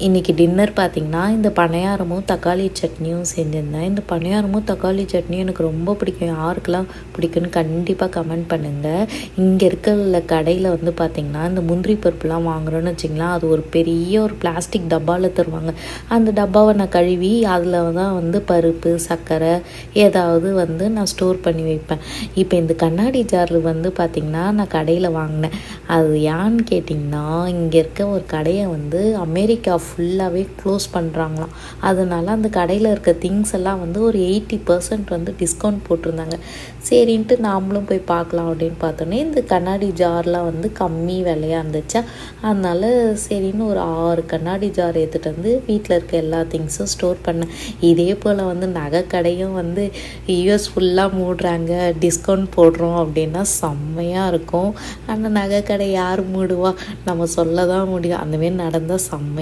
இன்றைக்கி டின்னர் பார்த்திங்கன்னா இந்த பணியாரமும் தக்காளி சட்னியும் செஞ்சுருந்தேன். இந்த பணியாரமும் தக்காளி சட்னியும் எனக்கு ரொம்ப பிடிக்கும். யாருக்கெல்லாம் பிடிக்குன்னு கண்டிப்பாக கமெண்ட் பண்ணுங்கள். இங்கே இருக்கிற கடையில் வந்து பார்த்திங்கன்னா இந்த முந்திரி பருப்புலாம் வாங்குகிறோன்னு வச்சிங்களேன், அது ஒரு பெரிய ஒரு பிளாஸ்டிக் டப்பாவில் தருவாங்க. அந்த டப்பாவை நான் கழுவி அதில் தான் வந்து பருப்பு சர்க்கரை ஏதாவது வந்து நான் ஸ்டோர் பண்ணி வைப்பேன். இப்போ இந்த கண்ணாடி ஜார் வந்து பார்த்திங்கன்னா நான் கடையில் வாங்கினேன். அது ஏன்னு கேட்டிங்கன்னா, இங்கே இருக்க ஒரு கடையை வந்து அமெரிக்கா ஃபுல்லாகவே க்ளோஸ் பண்ணுறாங்களாம். அதனால் அந்த கடையில் இருக்க திங்ஸ் எல்லாம் வந்து ஒரு 80% வந்து டிஸ்கவுண்ட் போட்டிருந்தாங்க. சரின்ட்டு நாமளும் போய் பார்க்கலாம் அப்படின்னு பார்த்தோன்னே இந்த கண்ணாடி ஜார்லாம் வந்து கம்மி விலையாக இருந்துச்சா, அதனால் சரின்னு ஒரு 6 கண்ணாடி ஜார் எடுத்துகிட்டு வந்து வீட்டில் இருக்க எல்லா திங்ஸும் ஸ்டோர் பண்ணேன். இதே போல் வந்து நகை கடையும் வந்து யூஎஸ் ஃபுல்லாக மூடுறாங்க, டிஸ்கவுண்ட் போடுறோம் அப்படின்னா செம்மையாக இருக்கும். ஆனால் நகை கடை யார் மூடுவா, நம்ம சொல்ல தான் முடியும். அந்தமாரி நடந்தால் செம்மையாக